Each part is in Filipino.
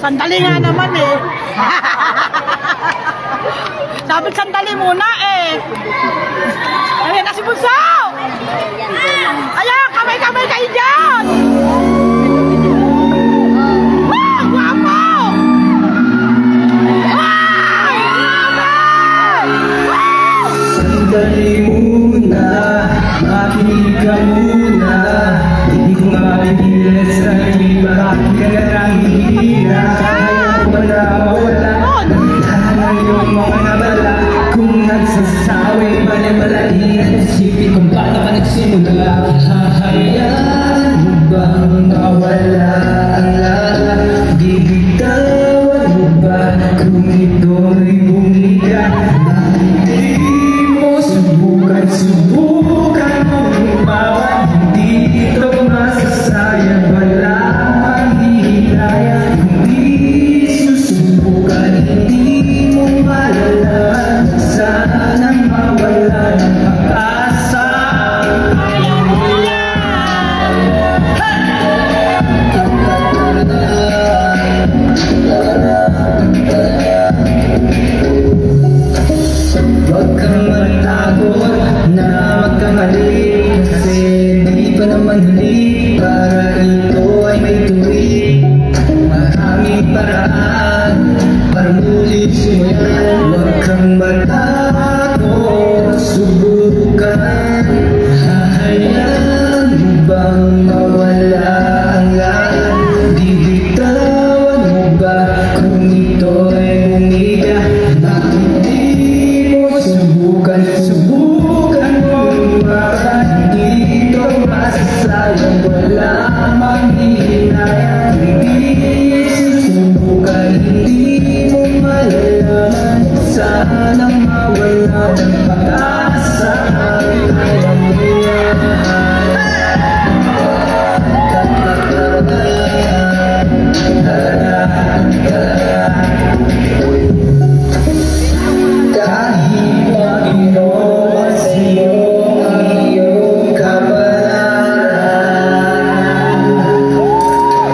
Sandali nga naman eh. Sabi sandali muna eh. Ayan na si Bunso! Ayan, kamay-kamay kayo dyan! Wow, guwapo! Wow! Wow! Sandali muna, makinig ka muna. Hindi ko mapipilit sa sarili, bakit ka nang hihira? Ayaw ko na mawala, nagtahan yung mga nabala. Kung nagsasawi, bali-balain at isipin kung paano ka nagsimula. Hahayaan mo bang mawala ang lahat? Bibitawan mo ba kung ito'y bumira? Hindi mo subukan mo lumawan. Hindi ito masasayang, wala ang hihinayan. Hindi susubukan, hindi mo malalaman. Sanang mawala ng pag-asa. Huwag kang matakot na magkamali, kasi di pa naman huli para ito ay may tuwi. Maraming paraan para muli simulan. Huwag kang matakot, subukan. Hahayaan mo bang mawala ang lahat? Bibitawan mo ba kung ito ay bumiga? Bakit di mo subukan mo lumaban? Hindi ito masasayang, wala mang hihinayan. Hindi susubukan, hindi mo malalaman. Sanang mawala ng pag-asa. Kaya mo yan. Kahit Panginoon sa iyo ang iyong kapalaran,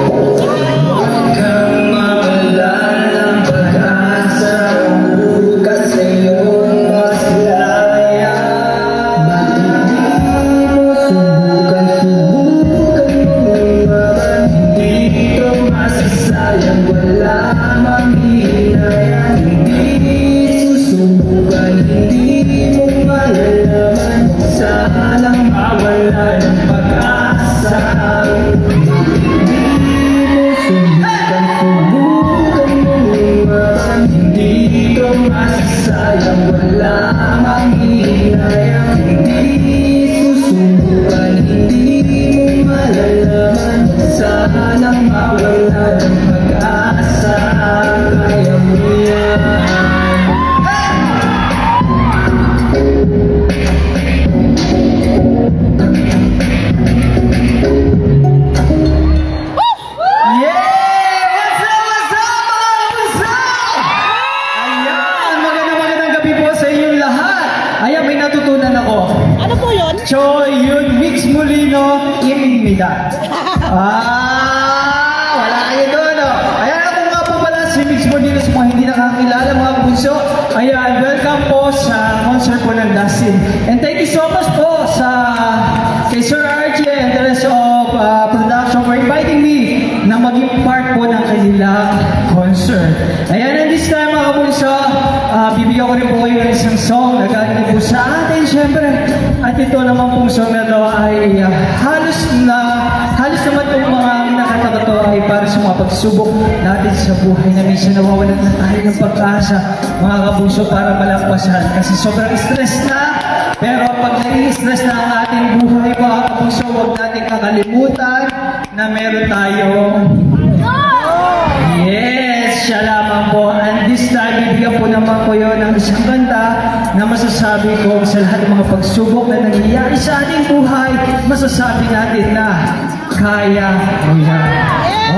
huwag kang mawalan ng pag-asa. Bukas sa iyong maslaya. Bakit di mo subukan mo lumaban? Hindi ito masasayang, wala mang hihinayan. Hindi susubukan, hindi mo malalaman. Sanang mawala ng pag-asa. Hindi mo subukan mo lumaban. Hindi ito masasayang, wala mang hihinayan. Hindi susubukan, hindi mo malalaman. Sanang mawala ng pag-asa. Kaya mo yan. Magandang gabi po sa inyong lahat. Ayan, may natutunan ako. Ano po yun? Choy Yun Mix Molino Imida. Wala kayo doon, no? Ayan, ako nga po pala si Mix Molino sa mga hindi nakakilala, mga bunso. Ayan, welcome po sa concert po ng Dasin. And thank you so much po kay Sir RJ and the rest of production for inviting me na maging part po ng kanilang concert. Ayan, and this time mga bunso, bibigyan ko rin po kayo ng isang song na galing po sa atin, syempre. At ito naman pong song na ito ay halos naman po mga nakataka to ay para sa mga pagsubok natin sa buhay na minsan nawawalan na tayo ng pag-asa, mga kapuso, para malampasan. Kasi sobrang stress na, pero pag nai-stress na ang ating buhay, mga kapuso, huwag natin kakalimutan na meron tayong yes, siya lamang po. And this time, bibigyan po naman ko yun ng isang kanta na masasabi ko sa lahat ng mga pagsubok na nangyayari sa ating buhay, masasabi natin na kaya mo yan.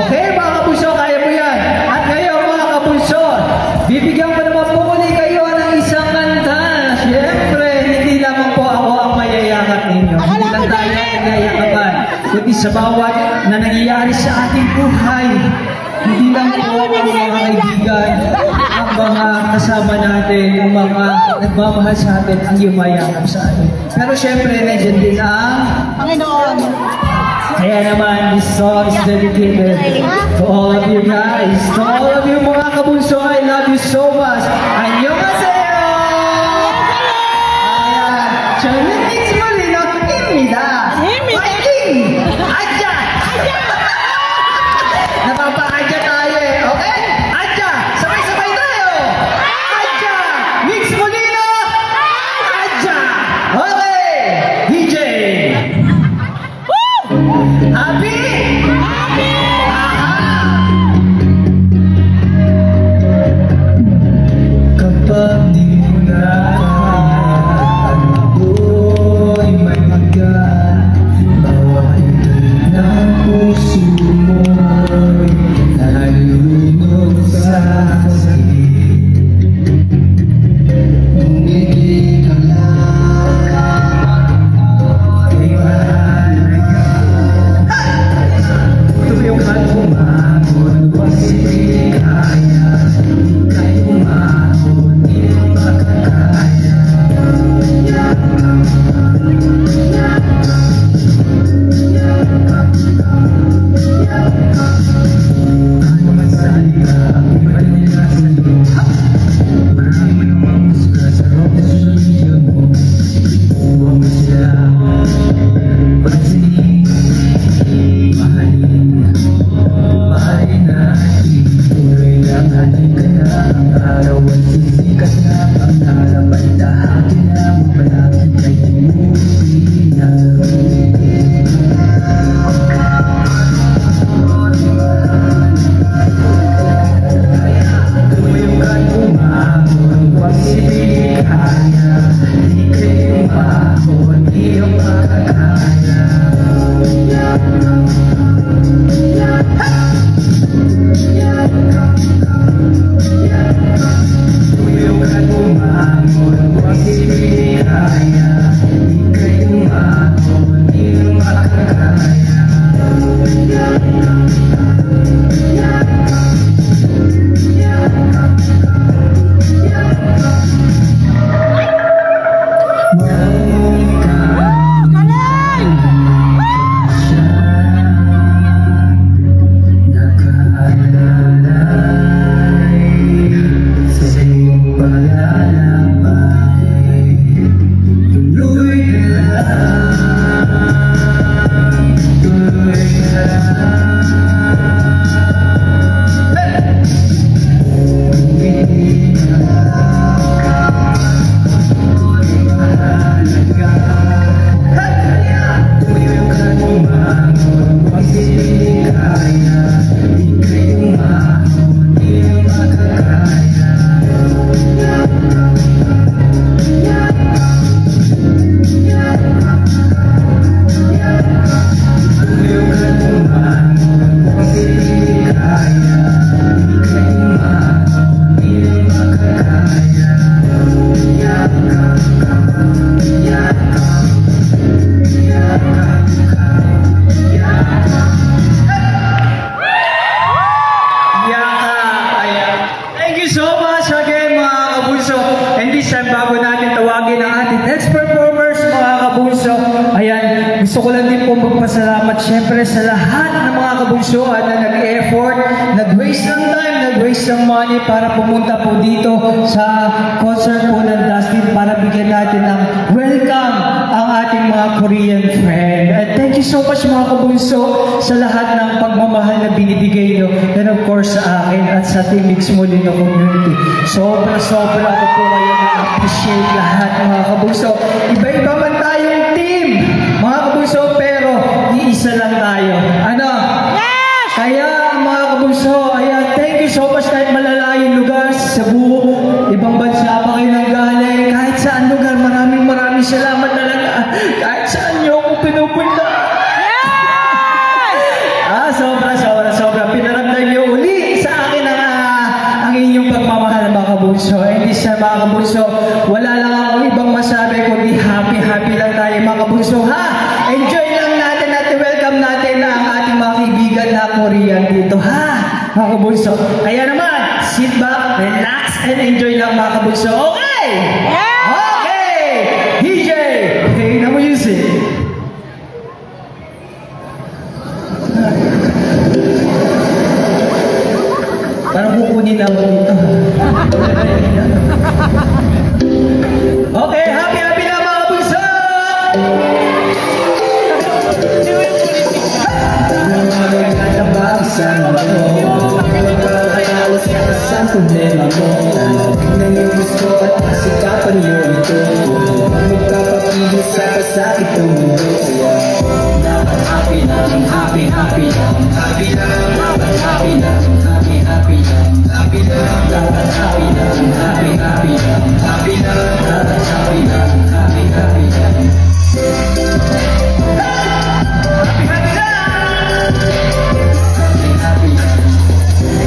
Okay, mga kapuso, kaya mo yan. At ngayon, mga kapuso, bibigyan pa naman po ulit kayo ng isang kanta. Siyempre, hindi lamang po ako ang mayayakap ninyo. Hindi lang tayo ang mayayakapan, kundi sa bawat na nangyayari sa ating buhay. Hindi lang po ang mga kaibigan, ang mga kasama natin, ang mga nagmamahal sa atin, ang yumayakap sa atin. Pero siyempre, nandiyan din ang Panginoon. kaya naman, this song is dedicated to all of you guys. To all of you mga kabunso, I love you so much. 안녕하세요! 저는 믹스몰리너입니다. 파이팅! 아자! Napapakadya tayo eh, okay? Adya! Sabay-sabay tayo! Adya! Mix Molino! Adya! Okay! DJ! Happy? Kapag di mo na ang ako'y may hanggan, bawat ng puso mo'y nalulunod sa sakit. Ngunit ang lahat ay mahalaga. Tuyo ka't humahon, huwag hindi kaya. Ika'y humahon, di makakaya. Ano man salita, iba nila sa'yo. Marami namang musika sa rock na social media mo. Huwag mo sila pansinin, mahalin. Mahalin natin, tuloy lang natin ka na. Ang araw ay sisikat na, ang harapan lahat na. Malapit kay Tumupina. Tumayo ka't umahon, huwag hindi kaya. Di kayo umahon, di ang makakaya. Tumayo ka't umahon, huwag hindi kaya. Di kayo umahon, di ang makakaya. Gusto ko lang din po magpasalamat syempre sa lahat ng mga kabunsuan na nag-effort, nag-waste ng time, nag-waste ng money para pumunta po dito sa concert po ng Dustin para bigyan natin ng welcome ang ating mga Korean friend. And thank you so much mga kabunso sa lahat ng pagmamahal na binibigay nyo. And of course sa akin at sa Team Mix Molino community. Sobra-sobra ako po kayo na-appreciate lahat mga kabunso. Iba-iba man tayong team, mga kabunso, pero iisa lang tayo. Ano? Yes! Kaya mga kabunso, ayan, thank you so much kahit malayo pinupunta. Sobra. Pinaramdam niyo uli sa akin ang inyong pagmamahal, mga kabunso. Hindi siya, mga kabunso, wala lang akong ibang masabi kundi happy lang tayo, mga kabunso, ha? Enjoy lang natin at welcome natin ang ating mga kaibigan na Korean dito, ha? Mga kabunso. Kaya naman, sit back, relax, and enjoy lang, mga kabunso. Okay! Okay! DJ, play the music. Parang kukunin ako dito. Okay, happy na mga kabunso! Sa problema mo, tingnan yung gusto at pasikapan nyo ito. Magpapapigil sa pasakit ng mundo. Dapat happy lang, happy lang. Dapat happy lang, happy lang. Dapat happy lang, happy lang. Happy lang, happy lang. Dapat happy lang, happy lang. Happy lang.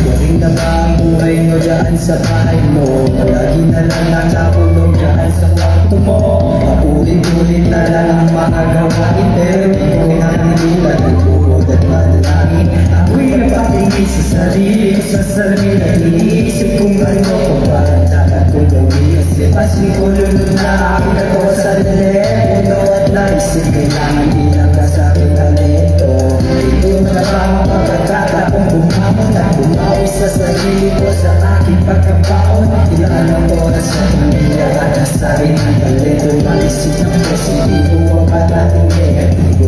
Galing na ba ang buhay mo dyan sa bahay mo? Lagi na lang nakakulong dyan sa kwarto mo. Paulit-ulit na lang ang mga gawain, pero di ko nanililan ang tuhod at manalangin. Ako'y napatingin sa sarili ko, sa salamin at iniisip kung ano ko ba ang dapat kong gawin. Kasi pasing ko lulun na akin ako sa telepono at naisip kailangan bilang ka sa aking talento. Ito na lang ang pagkakataong bumangon at bumawi sa sarili ko sa aking pagkabaon. Ilaan ang oras sa pamilya at nasabi ng talento. Maisip ng positibo ang patating negatibo.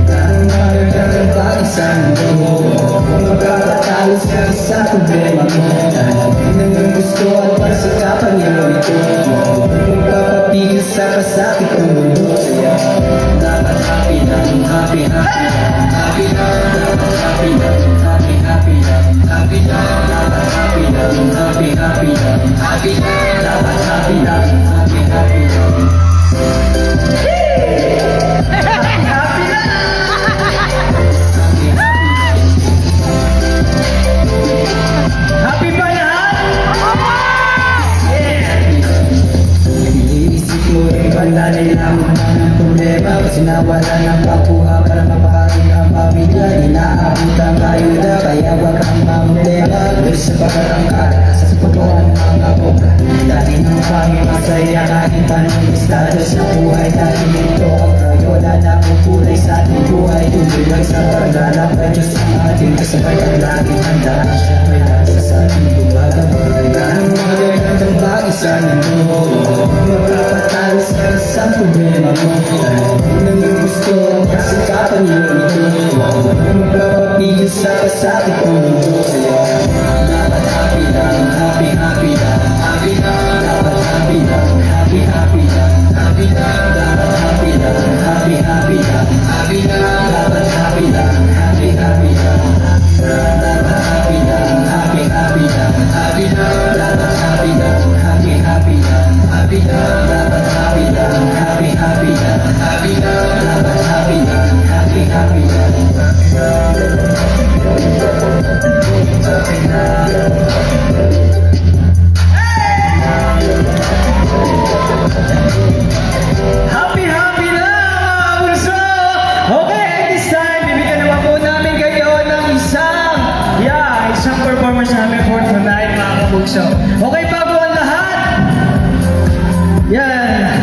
Ang magagandang bagay sa mundo, kung magkakatalos ka sa problema mo, tingnan yung gusto at pasikapan niyo ito. Magpapapigil sa pasakit ng mundo. Dapat happy lang, happy lang. Happy lang, dapat happy lang, happy lang. Happy lang, dapat happy lang, happy lang. Happy lang, dapat happy lang, happy lang. Happy lang! Happy ba lahat? Yeah! Iniisip mo rin ba na nilamang ng problema? Kasi nawala ng pagkuha para mapakain ang pamilya. Inaabot ang ayuda, kaya wag kang mamulema. Pero sa pagkarangkad, sa pagkawan ng mga obra, dati ng pangin masaya kahit anong estado sa buhay. Dahil ito ang rayola na kukulay sa ating buhay. Tuloy lang sa paglalap ay Diyos ang ating kasabay at laging handa. Siyempre nasa sa ating bumaga. Ang magagandang bagay sa mundo, magpapatalos ka sa problema mo. Nang yung gusto ang pasikapan nyo ito, magpapapigil sa pasakit ng mundo. Dapat happy lang, happy lang. Happy lang, dapat happy lang, happy lang. Happy lang, dapat happy lang, happy lang. Happy lang, dapat happy lang, happy lang. Dapat happy lang, happy lang. Happy lang, dapat happy lang, happy lang. Happy lang, dapat happy lang, happy lang. Happy lang, dapat happy lang, happy lang. Happy na mga bulso! Okay, this time, bibigyan naman po namin kayo ng isang performance namin for tonight, mga kabulso. Okay, bago ang lahat, yan,